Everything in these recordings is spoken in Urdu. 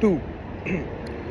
2।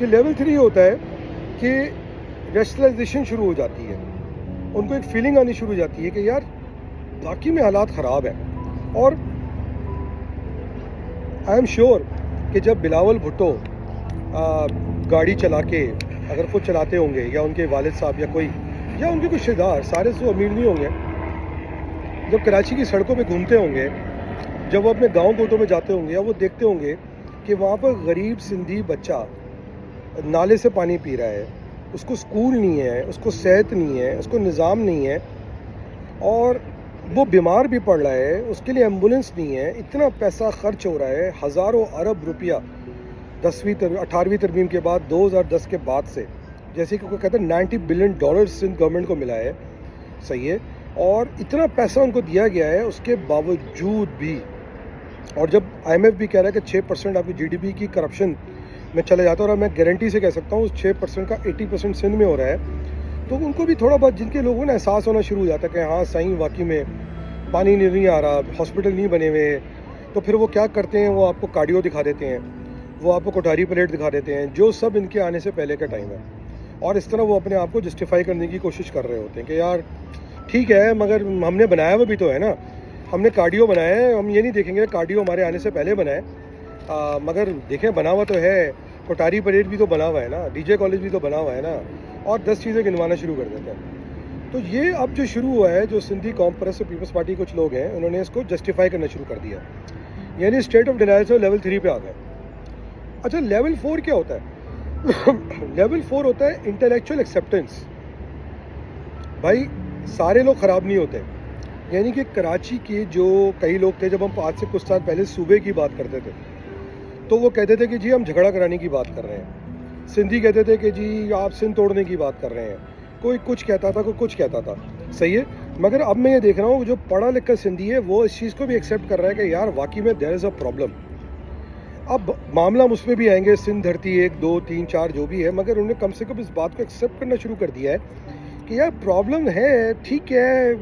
کہ لیول 3 ہوتا ہے کہ ریشنلائزیشن شروع ہو جاتی ہے, ان کو ایک فیلنگ آنی شروع ہو جاتی ہے کہ یار واقعی میں حالات خراب ہیں. اور آئی ایم شیور کہ جب بلاول بھٹو گاڑی چلا کے اگر خود چلاتے ہوں گے, یا ان کے والد صاحب یا کوئی, یا ان کے کچھ رشتے دار, سارے تو امیر نہیں ہوں گے, جب کراچی کی سڑکوں پہ گھومتے ہوں گے, جب وہ اپنے گاؤں گوٹوں میں جاتے ہوں گے, یا وہ دیکھتے ہوں گے کہ وہاں پر غریب سندھی بچہ نالے سے پانی پی رہا ہے, اس کو اسکول نہیں ہے, اس کو صحت نہیں ہے, اس کو نظام نہیں ہے, اور وہ بیمار بھی پڑ رہا ہے, اس کے لیے ایمبولنس نہیں ہے, اتنا پیسہ خرچ ہو رہا ہے, ہزاروں ارب روپیہ 18ویں ترمیم کے بعد 2010 کے بعد سے, جیسے کہ کوئی کہتا ہے $90 بلین سندھ گورنمنٹ کو ملا ہے, صحیح ہے, اور اتنا پیسہ ان کو دیا گیا ہے, اس کے باوجود بھی, اور جب IMF بھی کہہ رہا ہے کہ 6% آپ کی GDP کی کرپشن میں چلے جاتا ہے, اور میں گارنٹی سے کہہ سکتا ہوں اس 6% کا 80% سندھ میں ہو رہا ہے, تو ان کو بھی تھوڑا بہت, جن کے لوگوں نے احساس ہونا شروع ہو جاتا ہے کہ ہاں صحیح واقعی میں پانی نہیں آ رہا, ہاسپٹل نہیں بنے ہوئے, تو پھر وہ کیا کرتے ہیں, وہ آپ کو کارڈیو دکھا دیتے ہیں, وہ آپ کو کوٹاری پلیٹ دکھا دیتے ہیں, جو سب ان کے آنے سے پہلے کا ٹائم ہے, اور اس طرح وہ اپنے آپ کو جسٹیفائی کرنے کی کوشش کر رہے ہوتے ہیں کہ یار ٹھیک ہے, مگر ہم نے بنایا وہ بھی تو ہے نا, ہم نے کارڈیو بنایا ہے, ہم یہ نہیں دیکھیں گے کارڈیو ہمارے آنے سے پہلے بنا ہے, مگر دیکھیں بنا ہوا تو ہے, کوٹاری پلیٹ بھی تو بنا ہوا ہے نا, DJ کالج بھی تو بنا ہوا ہے نا, اور 10 چیزیں گنوانا شروع کر دیتے ہیں. تو یہ اب جو شروع ہوا ہے, جو سندھی کانفرنس اور پیپلز پارٹی کچھ لوگ ہیں, انہوں نے اس کو جسٹیفائی کرنا شروع کر دیا, یعنی اسٹیٹ آف ڈینائل سے لیول 3 پہ آ گئے. اچھا لیول 4 کیا ہوتا ہے؟ لیول 4 ہوتا ہے انٹلیکچوئل ایکسیپٹنس. بھائی سارے لوگ خراب نہیں ہوتے, یعنی کہ کراچی کے جو کئی لوگ تھے, جب ہم آج سے کچھ سال پہلے صوبے کی بات کرتے تھے تو وہ کہتے تھے کہ جی ہم جھگڑا کرانے کی بات کر رہے ہیں, سندھی کہتے تھے کہ جی آپ سندھ توڑنے کی بات کر رہے ہیں, کوئی کچھ کہتا تھا, کوئی کچھ کہتا تھا, صحیح ہے. مگر اب میں یہ دیکھ رہا ہوں جو پڑھا لکھا سندھی ہے وہ اس چیز کو بھی ایکسیپٹ کر رہا ہے کہ یار واقعی میں دیر از اے پرابلم. اب معاملہ ہم اس میں بھی آئیں گے, سندھ دھرتی 1 2 3 4 جو بھی ہے, مگر انہوں نے کم سے کم اس بات کو ایکسیپٹ کرنا شروع کر دیا ہے کہ یار پرابلم ہے, ٹھیک ہے,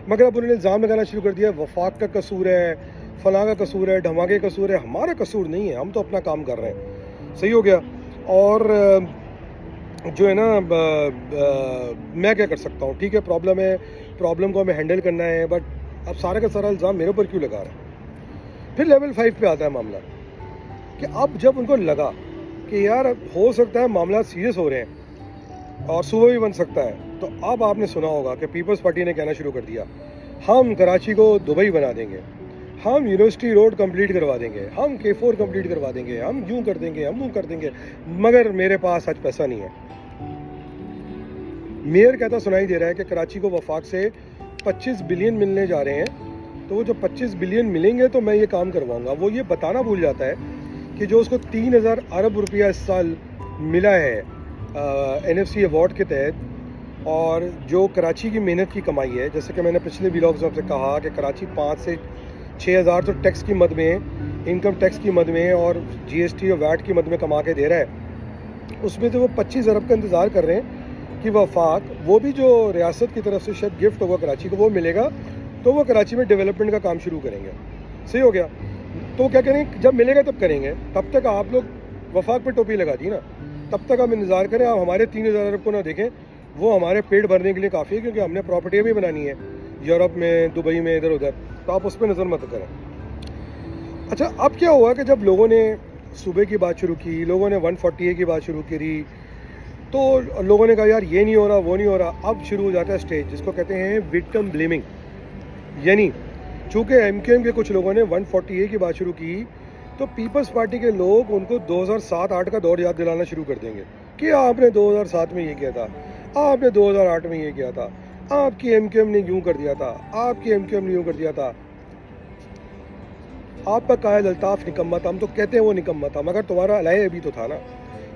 مگر اب انہوں نے الزام لگانا شروع کر دیا وفاق کا قصور ہے, فلاں کا قصور ہے, دھماکے کا قصور ہے. ہمارا قصور نہیں ہے, ہم تو اپنا کام کر رہے ہیں, صحیح ہو گیا. اور جو ہے نا میں کیا کر سکتا ہوں, ٹھیک ہے پرابلم ہے, پرابلم کو ہمیں ہینڈل کرنا ہے, بٹ اب سارا کا سارا الزام میرے اوپر کیوں لگا رہا ہے. پھر لیول 5 پہ آتا ہے معاملہ کہ اب جب ان کو لگا کہ یار ہو سکتا ہے معاملات سیریس ہو رہے ہیں اور صوبہ بھی بن سکتا ہے, تو اب آپ نے سنا ہوگا کہ پیپلز پارٹی نے کہنا شروع کر دیا ہم کراچی کو دبئی بنا دیں گے, ہم یونیورسٹی روڈ کمپلیٹ کروا دیں گے, ہم K4 کمپلیٹ کروا دیں گے, ہم یوں کر دیں گے, ہم وہ کر دیں گے, مگر میرے پاس آج پیسہ نہیں ہے. میئر کہتا سنائی دے رہا ہے کہ کراچی کو وفاق سے 25 بلین ملنے جا رہے ہیں, تو وہ جو 25 بلین ملیں گے تو میں یہ کام کرواؤں گا. وہ یہ بتانا بھول جاتا ہے کہ جو اس کو 3000 ارب روپیہ اس سال ملا ہے NFC ایوارڈ کے تحت, اور جو کراچی کی محنت کی کمائی ہے, جیسے کہ میں نے پچھلے ولاگز میں سے کہا کہ کراچی 5 سے 6000 تو ٹیکس کی مد میں, انکم ٹیکس کی مد میں اور GST اور ویٹ کی مد میں کما کے دے رہا ہے, اس میں تو وہ 25 ارب کا انتظار کر رہے ہیں کہ وفاق وہ بھی جو ریاست کی طرف سے شاید گفٹ ہوگا کراچی کو وہ ملے گا, تو وہ کراچی میں ڈیولپمنٹ کا کام شروع کریں گے. صحیح ہو گیا. تو کیا کریں, جب ملے گا تب کریں گے, تب تک آپ لوگ وفاق پہ ٹوپی لگا دی نا, تب تک ہم انتظار کریں, آپ ہمارے 3000 ارب کو نہ دیکھیں, وہ ہمارے پیٹ بھرنے کے لیے کافی ہے, کیونکہ ہم نے پراپرٹیاں بھی بنانی ہے یورپ میں, دبئی میں, ادھر ادھر, تو آپ اس پہ نظر مت کریں. اچھا اب کیا ہوا کہ جب لوگوں نے صوبے کی بات شروع کی, لوگوں نے 140A کی بات شروع کری, تو لوگوں نے کہا یار یہ نہیں ہو رہا, وہ نہیں ہو رہا. اب شروع ہو جاتا ہے اسٹیج جس کو کہتے ہیں وکٹم بلیمنگ, یعنی چونکہ MQM کے کچھ لوگوں نے 140A کی بات شروع کی, تو پیپلز پارٹی کے لوگ ان کو 2007-8 کا دور یاد دلانا شروع کر دیں گے کہ آپ نے 2007 میں یہ کیا تھا, آپ نے 2008 میں یہ کیا تھا, آپ کی MQM نے یوں کر دیا تھا, آپ کی MQM نے یوں کر دیا تھا, آپ کا قائد الطاف نکمہ تھا. ہم تو کہتے ہیں وہ نکمہ تھا, مگر تمہارا الائے ابھی تو تھا نا,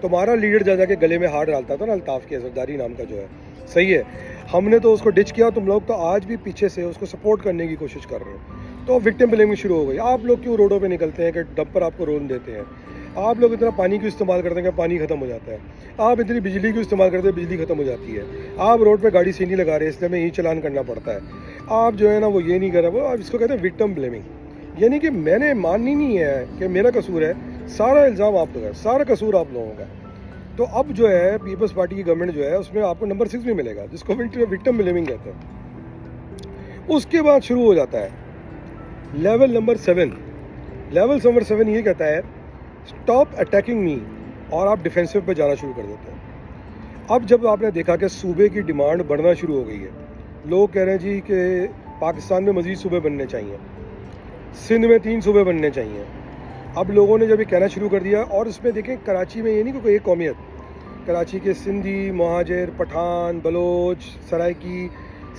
تمہارا لیڈر جا کے گلے میں ہار ڈالتا تھا نا الطاف کے, زرداری نام کا جو ہے, صحیح ہے. ہم نے تو اس کو ڈچ کیا, تم لوگ تو آج بھی پیچھے سے اس کو سپورٹ کرنے کی کوشش کر رہے ہو, تو وکٹم بلیمنگ شروع ہو گئی. آپ لوگ کیوں روڈوں پہ نکلتے ہیں کہ ڈمپر آپ کو رول دیتے ہیں, آپ لوگ اتنا پانی کیوں استعمال کرتے ہیں کہ پانی ختم ہو جاتا ہے, آپ اتنی بجلی کیوں استعمال کرتے ہیں, بجلی ختم ہو جاتی ہے, آپ روڈ پہ گاڑی سینی لگا رہے ہیں اس لیے ہمیں یہ چلان کرنا پڑتا ہے, آپ جو ہے نا وہ یہ نہیں کر رہے. وہ اس کو کہتے ہیں وکٹم بلیمنگ, یعنی کہ میں نے ماننی نہیں ہے کہ میرا قصور ہے, سارا الزام آپ لوگوں کا, سارا قصور آپ لوگوں کا. تو اب جو ہے پیپلز پارٹی کی گورنمنٹ جو ہے اس میں آپ کو نمبر 6 بھی ملے گا, جس کو وکٹم بلیمنگ کہتے ہیں. اس کے بعد شروع ہو جاتا ہے لیول نمبر 7. لیول نمبر 7 یہ کہتا ہے اسٹاپ اٹیکنگ می, اور آپ ڈیفینسو پہ جانا شروع کر دیتے ہیں. اب جب آپ نے دیکھا کہ صوبے کی ڈیمانڈ بڑھنا شروع ہو گئی ہے, لوگ کہہ رہے ہیں جی کہ پاکستان میں مزید صوبے بننے چاہیے, سندھ میں 3 صوبے بننے چاہیے. اب لوگوں نے جب یہ کہنا شروع کر دیا, اور اس میں دیکھیں کراچی میں یہ نہیں کہ کوئی ایک قومیت, کراچی کے سندھی, مہاجر, پٹھان, بلوچ, سرائکی,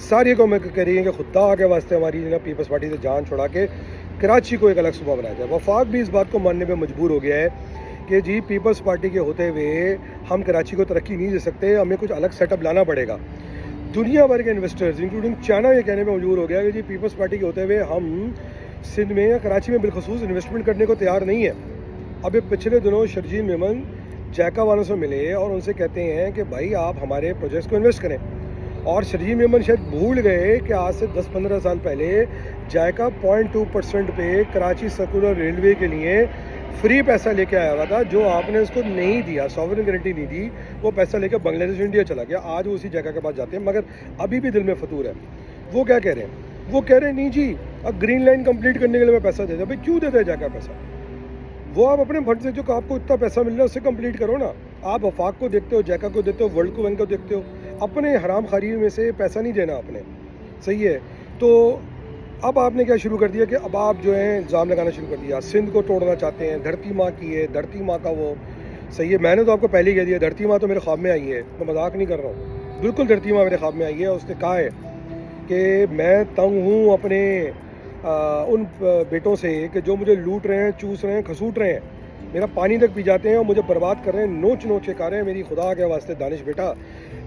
ساری قومیں کہہ رہی ہیں کہ خدا کے واسطے ہماری جو نا پیپلز پارٹی سے جان چھڑا کے کراچی کو ایک الگ صوبہ بنایا جائے. وفاق بھی اس بات کو ماننے پہ مجبور ہو گیا ہے کہ جی پیپلز پارٹی کے ہوتے ہوئے ہم کراچی کو ترقی نہیں دے سکتے, ہمیں کچھ الگ سیٹ اپ لانا پڑے گا. دنیا بھر کے انویسٹرز انکلوڈنگ چائنا یہ کہنے پہ مجبور ہو گیا کہ جی پیپلز پارٹی کے ہوتے ہوئے ہم سندھ میں یا کراچی میں بالخصوص انویسٹمنٹ کرنے کو تیار نہیں ہے. اب پچھلے دنوں شرجیل میمن جائکا والوں سے ملے اور ان سے کہتے ہیں کہ بھائی آپ ہمارے پروجیکٹس کو انویسٹ کریں, اور شرجیل میمن شاید بھول گئے کہ آج سے 10-15 سال پہلے جائکا 0.2% پہ کراچی سرکولر ریلوے کے لیے فری پیسہ لے کے آیا ہوا تھا, جو آپ نے اس کو نہیں دیا, ساورن گارنٹی نہیں دی, وہ پیسہ لے کے بنگلہ دیش انڈیا چلا گیا. آج وہ اسی جائکا کے پاس جاتے ہیں, مگر ابھی بھی دل میں فطور ہے. وہ کیا کہہ رہے ہیں, وہ کہہ رہے ہیں نہیں جی اب گرین لائن کمپلیٹ کرنے کے لیے میں پیسہ دے دوں. بھائی کیوں دیتے ہیں جائکا پیسہ؟ وہ آپ اپنے فنڈ سے جو آپ کو اتنا پیسہ مل رہا ہے اس سے کمپلیٹ کرو نا. آپ وفاق کو دیکھتے ہو, جائکا کو دیکھتے ہو, ورلڈ کو بینک کو دیکھتے ہو, اپنے حرام خاری میں سے پیسہ نہیں دینا آپ نے. صحیح ہے. تو اب آپ نے کیا شروع کر دیا کہ اب آپ جو ہیں الزام لگانا شروع کر دیا, سندھ کو توڑنا چاہتے ہیں, دھرتی ماں کی ہے, دھرتی ماں کا وہ. صحیح ہے, میں نے تو آپ کو پہلے ہی کہہ دیا دھرتی ماں تو میرے خواب میں آئی ہے, میں مذاق نہیں کر رہا ہوں, بالکل دھرتی ماں میرے خواب میں آئی ہے. اس نے کہا ہے کہ میں تنگ ہوں اپنے ان بیٹوں سے کہ جو مجھے لوٹ رہے ہیں, چوس رہے ہیں, کھسوٹ رہے ہیں, میرا پانی تک پی جاتے ہیں اور مجھے برباد کر رہے ہیں, نوچ نوچ کے کھا رہے ہیں. میری خدا کے واسطے دانش بیٹا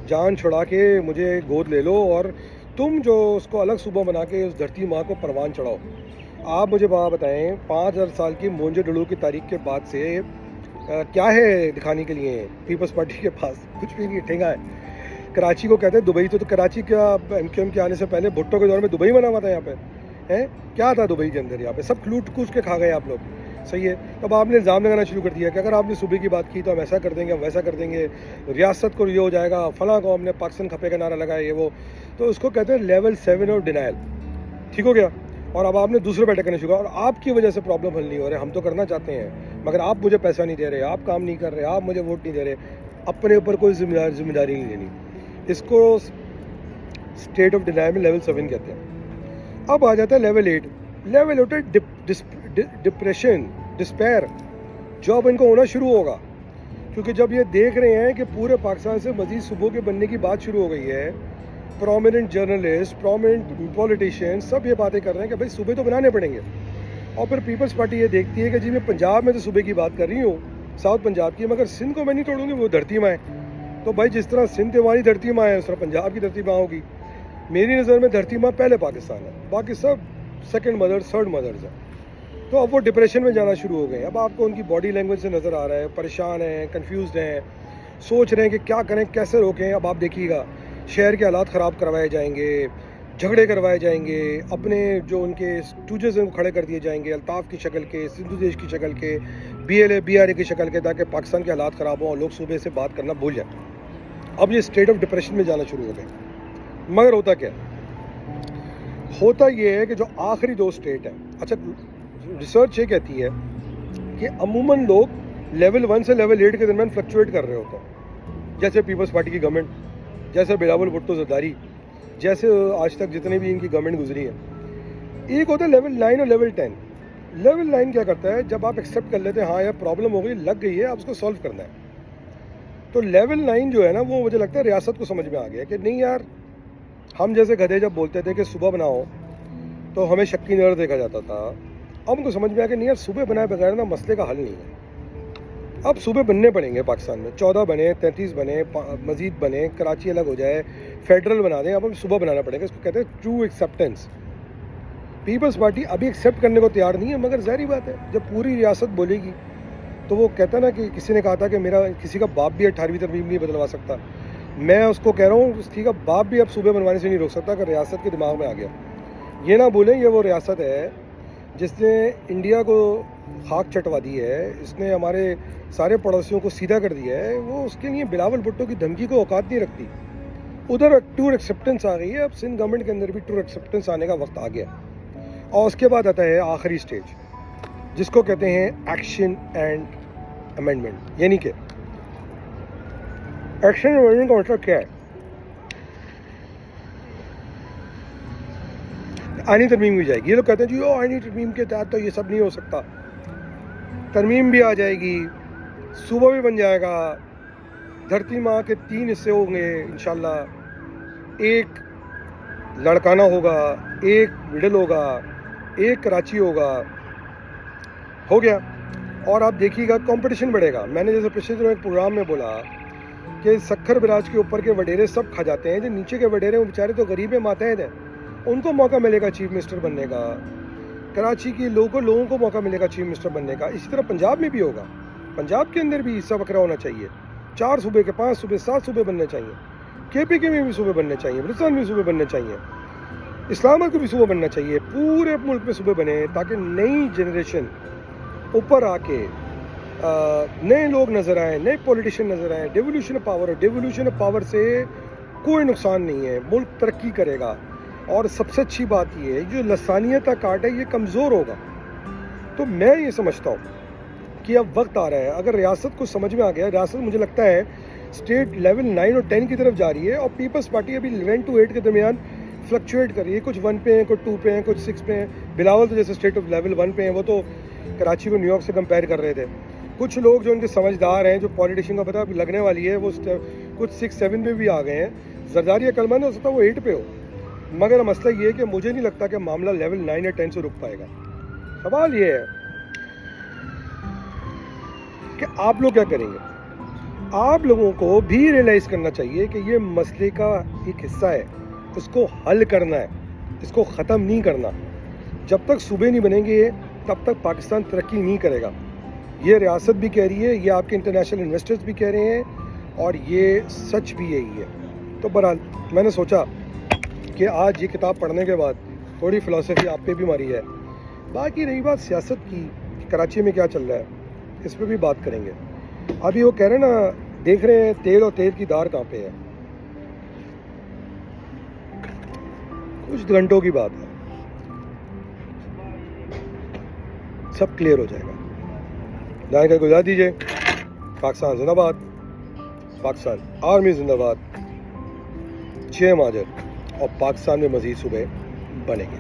جان چھڑا کے مجھے گود لے لو, اور تم جو اس کو الگ صوبہ بنا کے اس دھرتی ماں کو پروان چڑھاؤ. آپ مجھے بات بتائیں 5000 سال کی مونجو ڈڑو کی تاریخ کے بعد سے کیا ہے دکھانے کے لیے پیپلز پارٹی کے پاس؟ کچھ بھی نہیں, ٹھنگا ہے. کراچی کو کہتے ہیں دبئی, تو کراچی کا ایم کیو ایم کے آنے سے پہلے بھٹو کے دور میں دبئی بنا ہوا تھا. یہاں پہ ہے کیا تھا دبئی کے اندر؟ یہاں پہ سب لوٹ کوچ کے کھا گئے آپ لوگ. صحیح ہے. اب آپ نے الزام لگانا شروع کر دیا کہ اگر آپ نے صوبے کی بات کی تو ہم ایسا کر دیں گے, ہم ویسا کر دیں گے, ریاست کو یہ ہو جائے گا, فلاں کو ہم نے پاکستان کھپے کا نعرہ لگایا, یہ وہ. تو اس کو کہتے ہیں لیول 7 اور ڈینائل. ٹھیک ہو گیا. اور اب آپ نے دوسرے بیٹے کرنے شروع, اور آپ کی وجہ سے پرابلم حل نہیں ہو رہے. ہم تو کرنا چاہتے ہیں مگر آپ مجھے پیسہ نہیں دے رہے, آپ کام نہیں کر رہے, آپ مجھے ووٹ نہیں دے رہے, اپنے اوپر کوئی ذمہ داری نہیں لینی. اس کو اسٹیٹ آف ڈینائل میں لیول 7 کہتے ہیں. اب آ جاتا ہے لیول 8. لیول 8 ہے ڈپریشن, ڈسپیر, جو اب ان کو ہونا شروع ہوگا, کیونکہ جب یہ دیکھ رہے ہیں کہ پورے پاکستان سے مزید صوبوں کے بننے کی بات شروع ہو گئی ہے. پرومیننٹ جرنلسٹ, پرومیننٹ پولیٹیشین سب یہ باتیں کر رہے ہیں کہ بھائی صوبے تو بنانے پڑیں گے. اور پھر پیپلز پارٹی یہ دیکھتی ہے کہ جی میں پنجاب میں تو صوبے کی بات کر رہی ہوں, ساؤتھ پنجاب کی, مگر سندھ کو میں نہیں توڑوں گی, وہ دھرتی ماں ہے. تو بھائی جس طرح سندھ ہماری دھرتی ماں ہے اس طرح پنجاب کی دھرتی ماں ہوگی. میری نظر میں دھرتی ماں پہلے پاکستان ہے, باقی سب سیکنڈ مدرز, تھرڈ مدرز ہیں. تو اب وہ ڈپریشن میں جانا شروع ہو گئے ہیں. اب آپ کو ان کی باڈی لینگویج سے نظر آ رہا ہے, پریشان ہیں, کنفیوزڈ ہیں, سوچ رہے ہیں کہ کیا کریں, کیسے روکیں. اب آپ دیکھیے گا شہر کے حالات خراب کروائے جائیں گے, جھگڑے کروائے جائیں گے, اپنے جو ان کے اسٹوڈیوز ہیں وہ کھڑے کر دیے جائیں گے, الطاف کی شکل کے, سندھو دیش کی شکل کے, BLA کی شکل کے, تاکہ پاکستان کے حالات خراب ہوں اور لوگ صوبے سے بات کرنا بھول جائیں. اب یہ اسٹیٹ آف ڈپریشن میں جانا شروع ہو گئے. مگر ہوتا کیا ہوتا یہ ہے کہ جو آخری 2 اسٹیٹ ہیں, اچھا ریسرچ یہ کہتی ہے کہ عموماً لوگ لیول 1 سے لیول 8 کے درمیان فلکچویٹ کر رہے ہوتے ہیں, جیسے پیپلز پارٹی کی گورنمنٹ, جیسے بلاول بھٹو زرداری, جیسے آج تک جتنے بھی ان کی گورنمنٹ گزری ہے. ایک ہوتا ہے لیول 9 اور لیول 10. لیول 9 کیا کرتا ہے, جب آپ ایکسیپٹ کر لیتے ہیں ہاں یہ پرابلم ہو گئی, لگ گئی ہے, آپ اس کو سالو کرنا ہے. تو لیول 9 جو ہے نا وہ مجھے لگتا ہے ریاست کو سمجھ میں آ گیا کہ نہیں یار, ہم جیسے گدھے جب بولتے تھے کہ صبح بناؤ تو ہمیں شک کی نظر دیکھا جاتا تھا. اب ان کو سمجھ میں آیا کہ نہیں یار صوبے بنائے بغیر نا مسئلے کا حل نہیں ہے. اب صوبے بننے پڑیں گے پاکستان میں, 14 بنے, 33 بنے, مزید بنے, کراچی الگ ہو جائے, فیڈرل بنا دیں. اب ہم صوبہ بنانا پڑے گا. اس کو کہتے ہیں ٹرو ایکسیپٹنس. پیپلز پارٹی ابھی ایکسیپٹ کرنے کو تیار نہیں ہے, مگر ظاہری بات ہے جب پوری ریاست بولے گی تو وہ کہتا ہے نا کہ کسی نے کہا تھا کہ میرا کسی کا باپ بھی 18ویں ترمیم نہیں بدلوا سکتا. میں اس کو کہہ رہا ہوں کسی کا باپ بھی اب صوبے بنوانے سے نہیں روک سکتا اگر ریاست کے دماغ میں آ گیا. یہ نہ بولیں یہ وہ ریاست ہے جس نے انڈیا کو خاک چٹوا دی ہے، اس نے ہمارے سارے پڑوسیوں کو سیدھا کر دیا ہے، وہ اس کے لیے بلاول بھٹو کی دھمکی کو اوقات نہیں رکھتی. ادھر ٹور ایکسیپٹنس آ گئی ہے، اب سندھ گورنمنٹ کے اندر بھی ٹور ایکسیپٹنس آنے کا وقت آ گیا. اور اس کے بعد آتا ہے آخری سٹیج، جس کو کہتے ہیں ایکشن اینڈ امینڈمنٹ. یعنی کہ ایکشن اینڈ امینڈمنٹ کا مطلب کیا ہے؟ آئینی ترمیم بھی جائے گی. یہ لوگ کہتے ہیں جی آئینی ترمیم کے تحت تو یہ سب نہیں ہو سکتا. ترمیم بھی آ جائے گی، صوبہ بھی بن جائے گا، دھرتی ماں کے 3 حصے ہوں گے انشاءاللہ. ایک لڑکانہ ہوگا، ایک مڈل ہوگا، ایک کراچی ہوگا. ہو گیا. اور آپ دیکھیے گا کمپٹیشن بڑھے گا. میں نے جیسے پچھلے دنوں ایک پروگرام میں بولا کہ سکھر براج کے اوپر کے وڈیرے سب کھا جاتے ہیں، جو نیچے کے وڈیرے وہ بیچارے تو غریب ماتحت ہیں، ان کو موقع ملے گا چیف منسٹر بننے کا. کراچی کے لوگوں کو موقع ملے گا چیف منسٹر بننے کا. اسی طرح پنجاب میں بھی ہوگا. پنجاب کے اندر بھی حصہ بکرا ہونا چاہیے. 4 صوبے کے 5 صوبے 7 صوبے بننے چاہیے. کے میں بھی صوبے بننے چاہیے، بلوچستان میں بھی صوبے بننے چاہیے، اسلام آباد کو بھی صوبہ بننا چاہیے. پورے ملک میں صوبے بنے تاکہ نئی جنریشن اوپر آ کے نئے لوگ نظر آئیں، نئے پولیٹیشین نظر آئیں. ڈیولیوشن آف پاور سے کوئی نقصان نہیں ہے، ملک ترقی کرے گا. اور سب سے اچھی بات یہ ہے جو لسانیت کا کاٹ ہے یہ کمزور ہوگا. تو میں یہ سمجھتا ہوں کہ اب وقت آ رہا ہے، اگر ریاست کو سمجھ میں آ گیا، ریاست مجھے لگتا ہے اسٹیٹ لیول 9 اور 10 کی طرف جا رہی ہے، اور پیپلز پارٹی ابھی 11 to 8 کے درمیان فلکچویٹ کر رہی ہے. کچھ 1 پہ ہیں، کچھ 2 پہ ہیں، کچھ 6 پہ ہیں. بلاول تو جیسے اسٹیٹ آف لیول 1 پہ ہیں، وہ تو کراچی کو نیو یارک سے کمپیئر کر رہے تھے. کچھ لوگ جو ان کے سمجھدار ہیں، جو پولیٹیشین کا پتہ لگنے والی ہے، وہ کچھ 6 7 پہ بھی آ گئے ہیں. زرداری عقلمند ہو سکتا ہے وہ 8 پہ ہو، مگر مسئلہ یہ ہے کہ مجھے نہیں لگتا کہ معاملہ لیول 9 یا 10 سے رک پائے گا. سوال یہ ہے کہ آپ لوگ کیا کریں گے. آپ لوگوں کو بھی ریئلائز کرنا چاہیے کہ یہ مسئلے کا ایک حصہ ہے، اس کو حل کرنا ہے، اس کو ختم نہیں کرنا. جب تک صوبے نہیں بنیں گے تب تک پاکستان ترقی نہیں کرے گا. یہ ریاست بھی کہہ رہی ہے، یہ آپ کے انٹرنیشنل انویسٹرز بھی کہہ رہے ہیں، اور یہ سچ بھی یہی ہے. تو بہرحال میں نے سوچا کہ آج یہ کتاب پڑھنے کے بعد تھوڑی فلسفی آپ پہ بھی ماری ہے. باقی رہی بات سیاست کی، کراچی میں کیا چل رہا ہے، اس پہ بھی بات کریں گے. ابھی وہ کہہ رہے ہیں نا، دیکھ رہے ہیں تیل اور تیل کی دار کہاں پہ ہے. کچھ گھنٹوں کی بات ہے، سب کلیئر ہو جائے گا. دائیں کا گزار دیجیے. پاکستان زندہ باد، پاکستان آرمی زندہ باد. 6 مہاجر اور پاکستان میں مزید صوبے بنے گے.